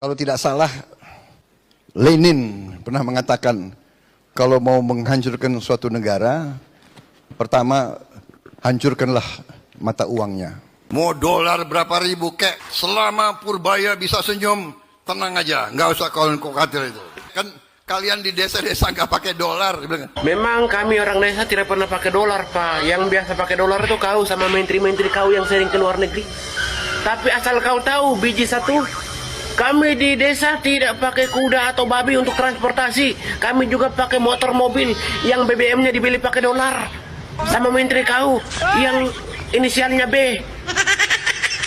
Kalau tidak salah, Lenin pernah mengatakan, kalau mau menghancurkan suatu negara, pertama hancurkanlah mata uangnya. Mau dolar berapa ribu kek, selama Purbaya bisa senyum, tenang aja, nggak usah khawatir itu. Kan kalian di desa-desa nggak pakai dolar. Memang kami orang desa tidak pernah pakai dolar, Pak. Yang biasa pakai dolar itu kau sama menteri-menteri kau yang sering ke luar negeri. Tapi asal kau tahu, biji satu, kami di desa tidak pakai kuda atau babi untuk transportasi. Kami juga pakai motor mobil yang BBM-nya dibeli pakai dolar. Sama menteri kau yang inisialnya B.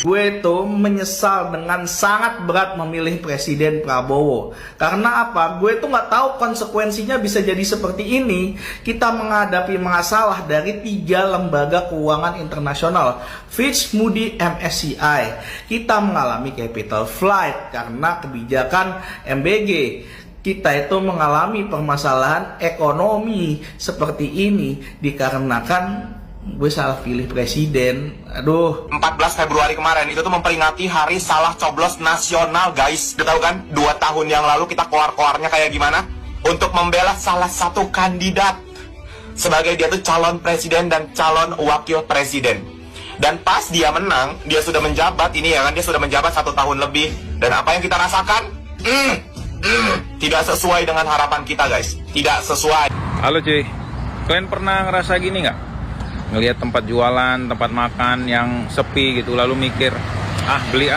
Gue tuh menyesal dengan sangat berat memilih Presiden Prabowo. Karena apa? Gue tuh nggak tahu konsekuensinya bisa jadi seperti ini. Kita menghadapi masalah dari 3 lembaga keuangan internasional, Fitch, Moody, MSCI. Kita mengalami capital flight karena kebijakan MBG. Kita itu mengalami permasalahan ekonomi seperti ini dikarenakan gue salah pilih presiden. Aduh. 14 Februari kemarin itu tuh memperingati hari salah coblos nasional, guys. Udah tahu kan? 2 tahun yang lalu kita keluar-keluarnya kayak gimana? Untuk membela salah satu kandidat sebagai dia tuh calon presiden dan calon wakil presiden. Dan pas dia menang, dia sudah menjabat ini ya kan, dia sudah menjabat 1 tahun lebih. Dan apa yang kita rasakan? Tidak sesuai dengan harapan kita, guys. Tidak sesuai. Halo cuy, kalian pernah ngerasa gini nggak? Ngelihat tempat jualan, tempat makan yang sepi gitu, lalu mikir, beli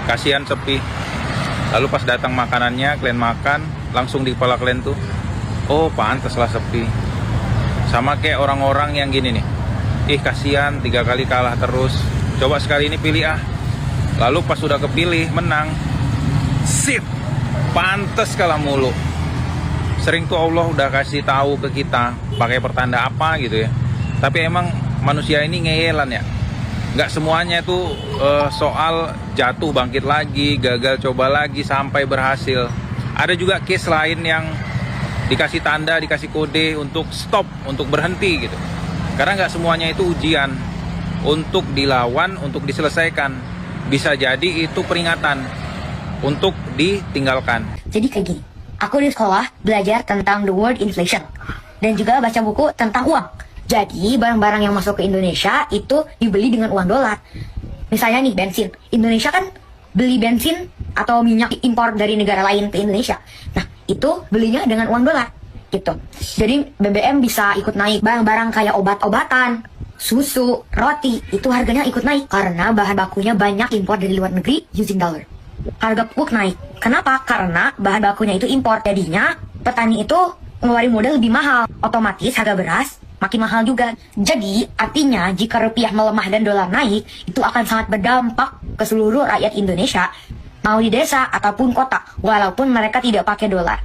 kasihan sepi. Lalu pas datang makanannya, kalian makan, langsung di kepala kalian tuh, oh pantaslah sepi. Sama kayak orang-orang yang gini nih, kasihan 3 kali kalah terus, coba sekali ini pilih Lalu pas sudah kepilih, menang, sip, pantas kalah mulu. Sering tuh Allah udah kasih tahu ke kita, pakai pertanda apa gitu ya. Tapi emang manusia ini ngeyelan ya. Nggak semuanya itu soal jatuh bangkit lagi, gagal coba lagi sampai berhasil. Ada juga case lain yang dikasih tanda, dikasih kode untuk stop, untuk berhenti gitu. Karena nggak semuanya itu ujian untuk dilawan, untuk diselesaikan. Bisa jadi itu peringatan untuk ditinggalkan. Jadi kayak gini, aku di sekolah belajar tentang the word inflation dan juga baca buku tentang uang. Jadi barang-barang yang masuk ke Indonesia itu dibeli dengan uang dolar. Misalnya nih bensin, Indonesia kan beli bensin atau minyak impor dari negara lain ke Indonesia. Nah itu belinya dengan uang dolar gitu. Jadi BBM bisa ikut naik, barang-barang kayak obat-obatan, susu, roti itu harganya ikut naik karena bahan bakunya banyak impor dari luar negeri using dollar. Harga pupuk naik. Kenapa? Karena bahan bakunya itu impor. Jadinya petani itu ngeluarin modal lebih mahal. Otomatis harga beras makin mahal juga. Jadi artinya jika rupiah melemah dan dolar naik, itu akan sangat berdampak ke seluruh rakyat Indonesia, mau di desa ataupun kota, walaupun mereka tidak pakai dolar.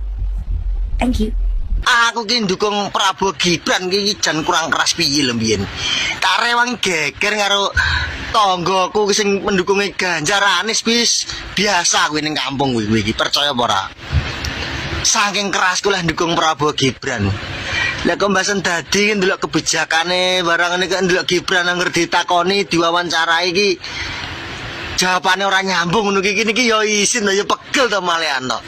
Thank you. Aku ki ndukung Prabowo Gibran ki jan kurang keras piye lho mbiyen. Tak rewang geger karo tanggoku sing mendukungnya Ganjar Anies bis biasa kuwi ning kampung kuwi iki percaya apa ora. Saking kerasku lah ndukung Prabowo Gibran. Lah kok mbasen dadi ndelok kebijakane barang ngene kok ndelok Gibran angger ditakoni diwawancarai iki jawabane ora nyambung ngono iki niki ya isin ya pegel to malehan to.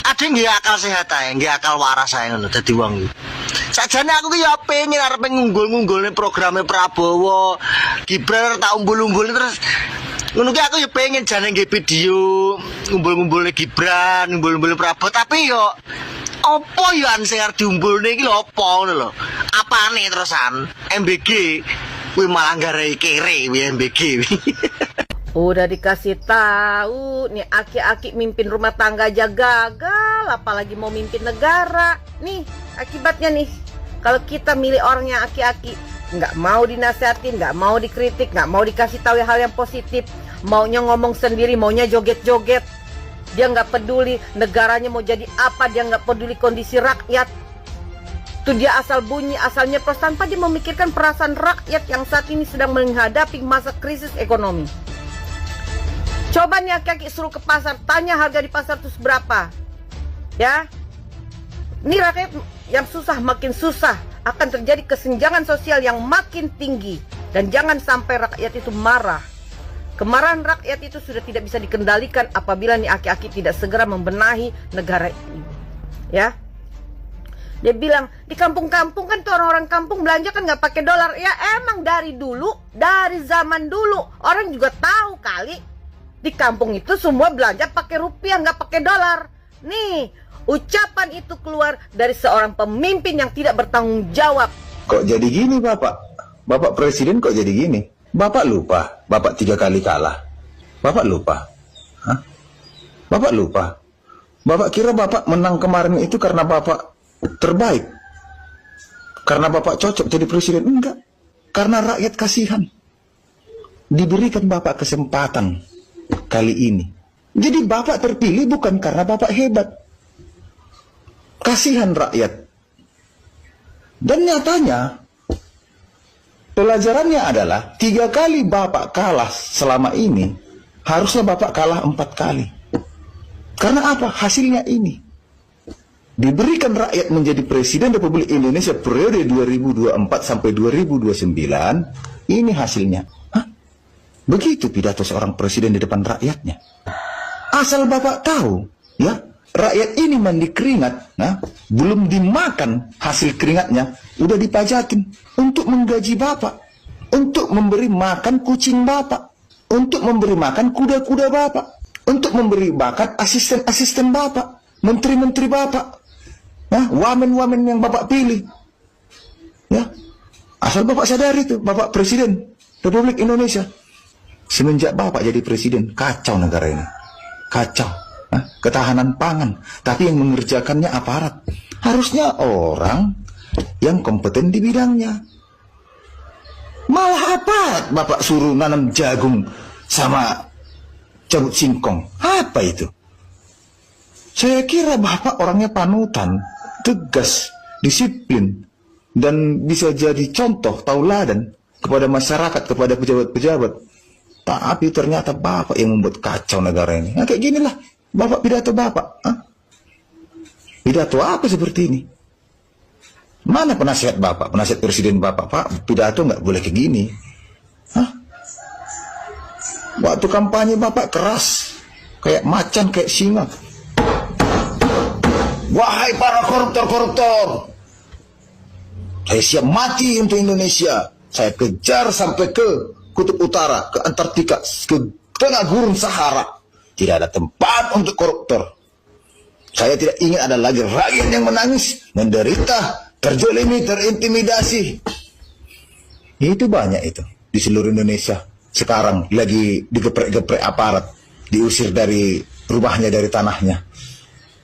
Ada nggih akal sehat ae, nggih akal waras ae ngono dadi wong iki. Sajane aku ki ya pengen arep ngunggul-ngunggulne programe Prabowo Gibran tak umbul-umbul terus ngono ki aku ya pengen jane nggih video ngumpul-ngumpulne Gibran, ngumpul-ngumpulne Prabowo tapi yo apa yo sing arep diumbulne iki lho apa ngono lho. Apane terusan MBG kuwi malah garai kere kuwi MBG. Udah dikasih tahu nih aki-aki mimpin rumah tangga aja gagal, apalagi mau mimpin negara. Nih akibatnya nih, kalau kita milih orang yang aki-aki, nggak mau dinasihatin, nggak mau dikritik, nggak mau dikasih tahu hal yang positif, maunya ngomong sendiri, maunya joget-joget, dia nggak peduli negaranya mau jadi apa, dia nggak peduli kondisi rakyat. Itu dia asal bunyi, asalnya nyeplos tanpa dia memikirkan perasaan rakyat yang saat ini sedang menghadapi masa krisis ekonomi. Coba nih aki-aki suruh ke pasar, tanya harga di pasar itu berapa. Ya. Ini rakyat yang susah makin susah, akan terjadi kesenjangan sosial yang makin tinggi dan jangan sampai rakyat itu marah. Kemarahan rakyat itu sudah tidak bisa dikendalikan apabila nih aki-aki tidak segera membenahi negara ini. Ya, dia bilang di kampung-kampung kan tuh orang-orang kampung belanja kan nggak pakai dolar. Ya emang dari dulu, dari zaman dulu orang juga tahu kali di kampung itu semua belanja pakai rupiah nggak pakai dolar. Nih ucapan itu keluar dari seorang pemimpin yang tidak bertanggung jawab. Kok jadi gini Bapak? Bapak Presiden kok jadi gini? Bapak lupa, Bapak 3 kali kalah. Bapak lupa. Hah? Bapak lupa. Bapak kira Bapak menang kemarin itu karena Bapak terbaik. Karena Bapak cocok jadi presiden. Enggak. Karena rakyat kasihan. Diberikan Bapak kesempatan kali ini. Jadi Bapak terpilih bukan karena Bapak hebat. Kasihan rakyat. Dan nyatanya pelajarannya adalah 3 kali Bapak kalah selama ini, harusnya Bapak kalah 4 kali. Karena apa? Hasilnya ini. Diberikan rakyat menjadi Presiden Republik Indonesia periode 2024 sampai 2029, ini hasilnya. Hah? Begitu pidato seorang presiden di depan rakyatnya. Asal Bapak tahu, ya, rakyat ini mandi keringat, nah, belum dimakan hasil keringatnya, udah dipajakin untuk menggaji Bapak, untuk memberi makan kucing Bapak, untuk memberi makan kuda-kuda Bapak, untuk memberi makan asisten-asisten Bapak, menteri-menteri Bapak, nah, wamen-wamen yang Bapak pilih. Ya, asal Bapak sadari itu, Bapak Presiden Republik Indonesia. Semenjak Bapak jadi presiden, kacau negara ini, kacau. Ketahanan pangan, tapi yang mengerjakannya aparat. Harusnya orang yang kompeten di bidangnya. Malah aparat Bapak suruh nanam jagung sama cabut singkong. Apa itu? Saya kira Bapak orangnya panutan, tegas, disiplin, dan bisa jadi contoh tauladan kepada masyarakat, kepada pejabat-pejabat. Tapi ternyata Bapak yang membuat kacau negara ini. Nah, kayak ginilah Bapak pidato Bapak. Hah? Pidato apa seperti ini? Mana penasihat Bapak, penasihat presiden Bapak? Pak, pidato nggak boleh kayak gini. Hah? Waktu kampanye Bapak keras, kayak macan, kayak singa. Wahai para koruptor-koruptor, saya siap mati untuk Indonesia. Saya kejar sampai ke Kutub Utara, ke Antartika, ke tengah gurun Sahara. Tidak ada tempat untuk koruptor. Saya tidak ingin ada lagi rakyat yang menangis, menderita, terjolimi, terintimidasi. Itu banyak itu di seluruh Indonesia. Sekarang lagi digeprek-geprek aparat, diusir dari rumahnya, dari tanahnya.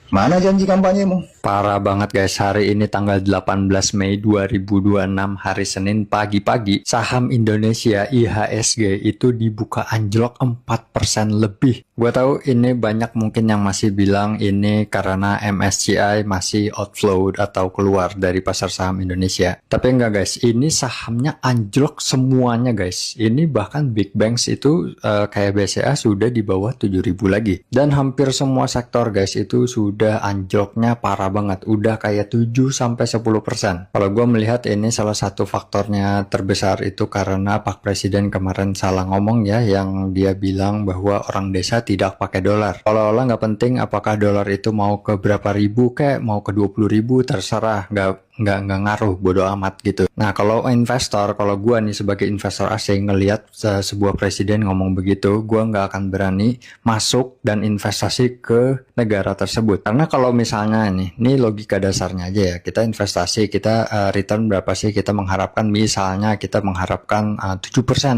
Mana janji kampanyemu? Parah banget guys, hari ini tanggal 18 Mei 2026 hari Senin pagi-pagi, saham Indonesia IHSG itu dibuka anjlok 4% lebih. Gue tahu ini banyak mungkin yang masih bilang ini karena MSCI masih outflow atau keluar dari pasar saham Indonesia. Tapi enggak guys, ini sahamnya anjlok semuanya guys. Ini bahkan Big Banks itu kayak BCA sudah di bawah 7.000 lagi. Dan hampir semua sektor guys itu sudah anjloknya parah banget, udah kayak 7-10%. Kalau gue melihat ini salah satu faktornya terbesar itu karena Pak Presiden kemarin salah ngomong ya, yang dia bilang bahwa orang desa tidak pakai dolar. Kalau nggak penting apakah dolar itu mau ke berapa ribu kayak mau ke 20.000 terserah, nggak ngaruh, bodo amat gitu. Nah kalau investor, kalau gue nih sebagai investor asing ngelihat sebuah presiden ngomong begitu, gue nggak akan berani masuk dan investasi ke negara tersebut. Karena kalau misalnya ini logika dasarnya aja ya, kita investasi, kita return berapa sih kita mengharapkan, misalnya kita mengharapkan 7%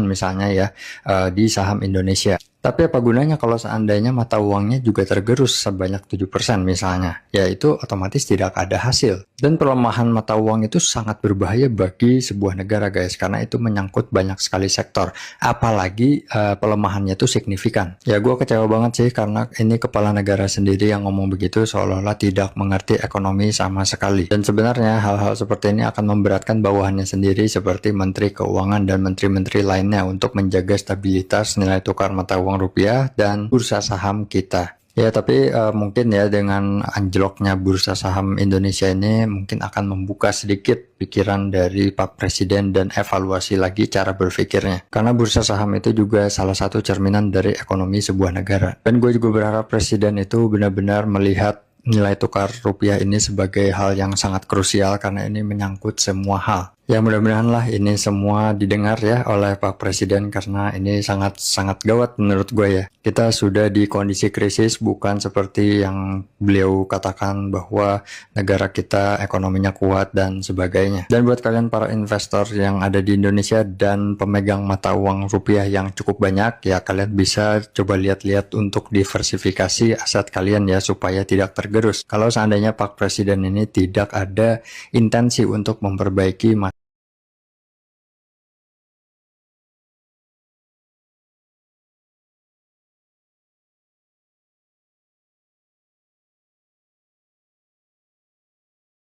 misalnya ya di saham Indonesia. Tapi apa gunanya kalau seandainya mata uangnya juga tergerus sebanyak 7% misalnya, ya itu otomatis tidak ada hasil. Dan pelemahan mata uang itu sangat berbahaya bagi sebuah negara guys, karena itu menyangkut banyak sekali sektor, apalagi pelemahannya itu signifikan. Ya gue kecewa banget sih karena ini kepala negara sendiri yang ngomong begitu seolah-olah tidak mengerti ekonomi sama sekali. Dan sebenarnya hal-hal seperti ini akan memberatkan bawahannya sendiri seperti Menteri Keuangan dan menteri-menteri lainnya untuk menjaga stabilitas nilai tukar mata uang rupiah dan bursa saham kita. Ya, tapi mungkin ya dengan anjloknya bursa saham Indonesia ini mungkin akan membuka sedikit pikiran dari Pak Presiden dan evaluasi lagi cara berpikirnya. Karena bursa saham itu juga salah satu cerminan dari ekonomi sebuah negara. Dan gue juga berharap Presiden itu benar-benar melihat nilai tukar rupiah ini sebagai hal yang sangat krusial karena ini menyangkut semua hal. Ya mudah-mudahan lah ini semua didengar ya oleh Pak Presiden karena ini sangat-sangat gawat menurut gue ya. Kita sudah di kondisi krisis, bukan seperti yang beliau katakan bahwa negara kita ekonominya kuat dan sebagainya. Dan buat kalian para investor yang ada di Indonesia dan pemegang mata uang rupiah yang cukup banyak, ya kalian bisa coba lihat-lihat untuk diversifikasi aset kalian ya supaya tidak tergerus. Kalau seandainya Pak Presiden ini tidak ada intensi untuk memperbaiki